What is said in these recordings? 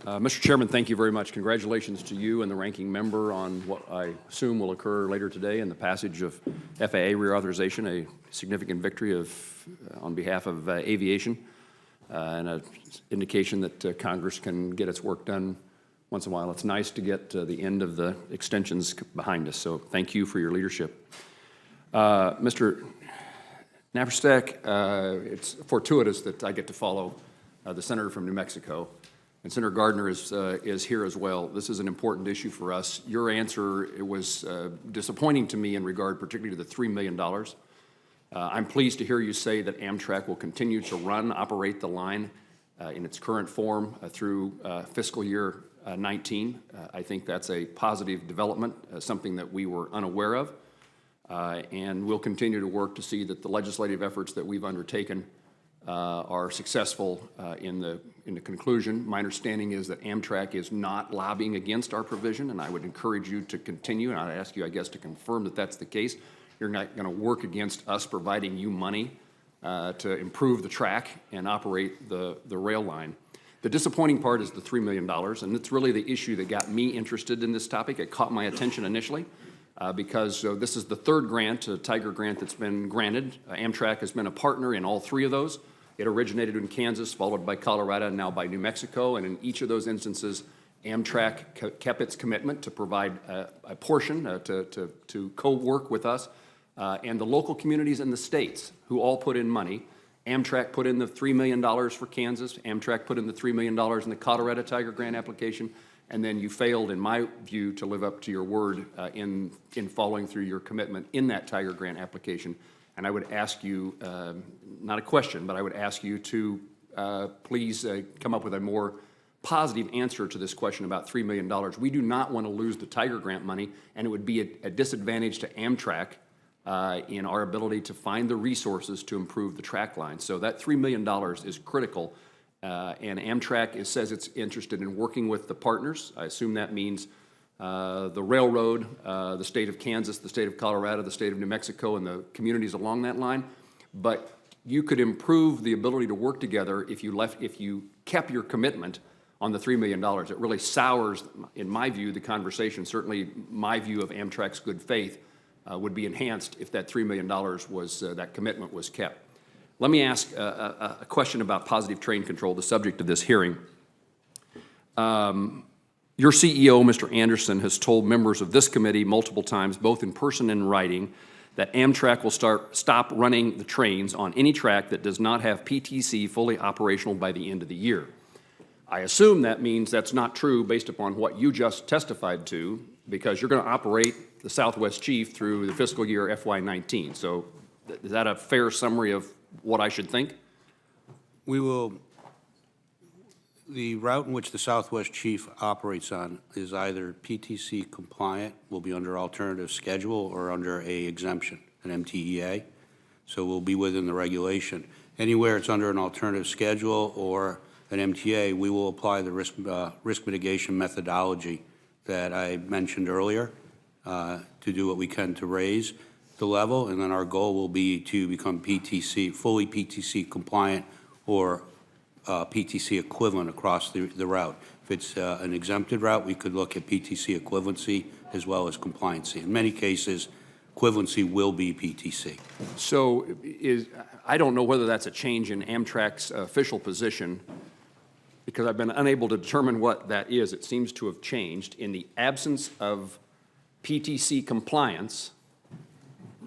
Mr. Chairman, thank you very much. Congratulations to you and the ranking member on what I assume will occur later today in the passage of FAA reauthorization, a significant victory on behalf of aviation, and an indication that Congress can get its work done once in a while. It's nice to get the end of the extensions behind us, so thank you for your leadership. Mr. Naparstek, it's fortuitous that I get to follow the senator from New Mexico. And Senator Gardner is here as well. This is an important issue for us. Your answer was disappointing to me in regard particularly to the $3 million. I'm pleased to hear you say that Amtrak will continue to operate the line in its current form through fiscal year 19. I think that's a positive development, something that we were unaware of. And we'll continue to work to see that the legislative efforts that we've undertaken are successful in the conclusion. My understanding is that Amtrak is not lobbying against our provision, and I would encourage you to continue, and I'd ask you, I guess, to confirm that that's the case. You're not going to work against us providing you money to improve the track and operate the rail line. The disappointing part is the $3 million, and it's really the issue that got me interested in this topic. It caught my attention initially because this is the third grant, Tiger grant, that's been granted. Amtrak has been a partner in all three of those. It originated in Kansas, followed by Colorado, and now by New Mexico. And in each of those instances, Amtrak kept its commitment to provide a portion to co-work with us and the local communities and the states who all put in money. Amtrak put in the $3 million for Kansas. Amtrak put in the $3 million in the Colorado Tiger grant application. And then you failed, in my view, to live up to your word in following through your commitment in that Tiger grant application. And I would ask you, not a question, but I would ask you to please come up with a more positive answer to this question about $3 million. We do not want to lose the Tiger grant money, and it would be a disadvantage to Amtrak in our ability to find the resources to improve the track line. So that $3 million is critical, and Amtrak says it's interested in working with the partners. I assume that means the railroad, the state of Kansas, the state of Colorado, the state of New Mexico, and the communities along that line. But you could improve the ability to work together if you kept your commitment on the $3 million. It really sours, in my view, the conversation. Certainly my view of Amtrak's good faith would be enhanced if that $3 million that commitment was kept. Let me ask a question about positive train control, the subject of this hearing. Your CEO, Mr. Anderson, has told members of this committee multiple times, both in person and in writing, that Amtrak will stop running the trains on any track that does not have PTC fully operational by the end of the year. I assume that means that's not true based upon what you just testified to, because you're going to operate the Southwest Chief through the fiscal year FY19. So is that a fair summary of what I should think? We will. The route in which the Southwest Chief operates on is either PTC compliant, will be under alternative schedule, or under a exemption, an MTEA. So we'll be within the regulation. Anywhere it's under an alternative schedule or an MTA, we will apply the risk mitigation methodology that I mentioned earlier to do what we can to raise the level, and then our goal will be to become fully PTC compliant or PTC equivalent across the route. If it's an exempted route, we could look at PTC equivalency as well as compliancy. In many cases, equivalency will be PTC. So I don't know whether that's a change in Amtrak's official position, because I've been unable to determine what that is. It seems to have changed. In the absence of PTC compliance,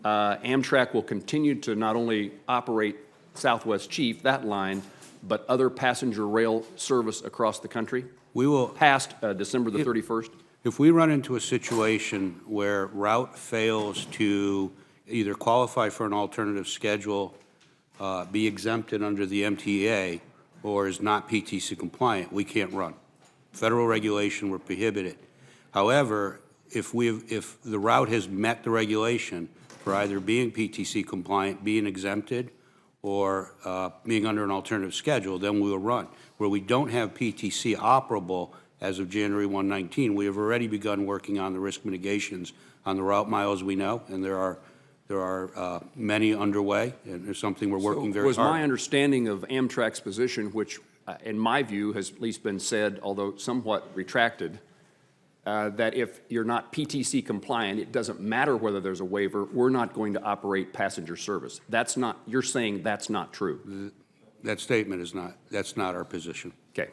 Amtrak will continue to not only operate Southwest Chief, that line, but other passenger rail service across the country? We will past December the 31st? If we run into a situation where route fails to either qualify for an alternative schedule, be exempted under the MTA, or is not PTC compliant, we can't run. Federal regulation will prohibit it. However, if the route has met the regulation for either being PTC compliant, being exempted, or being under an alternative schedule, then we will run. Where we don't have PTC operable as of January 2019, we have already begun working on the risk mitigations on the route miles we know, and there are many underway, and there's something we're working very hard. Was my understanding of Amtrak's position, which in my view, has at least been said, although somewhat retracted, that if you're not PTC compliant, it doesn't matter whether there's a waiver, we're not going to operate passenger service. That's not, you're saying that's not true. That statement is not, that's not our position. Okay.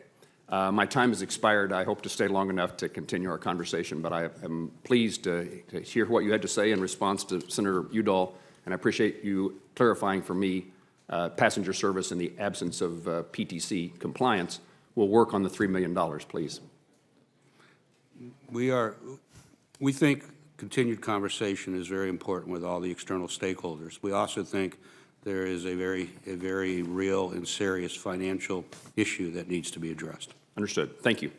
My time has expired. I hope to stay long enough to continue our conversation, but I am pleased to hear what you had to say in response to Senator Udall, and I appreciate you clarifying for me passenger service in the absence of PTC compliance. We'll work on the $3 million, please. We think continued conversation is very important with all the external stakeholders. We also think there is a very real and serious financial issue that needs to be addressed. Understood. Thank you.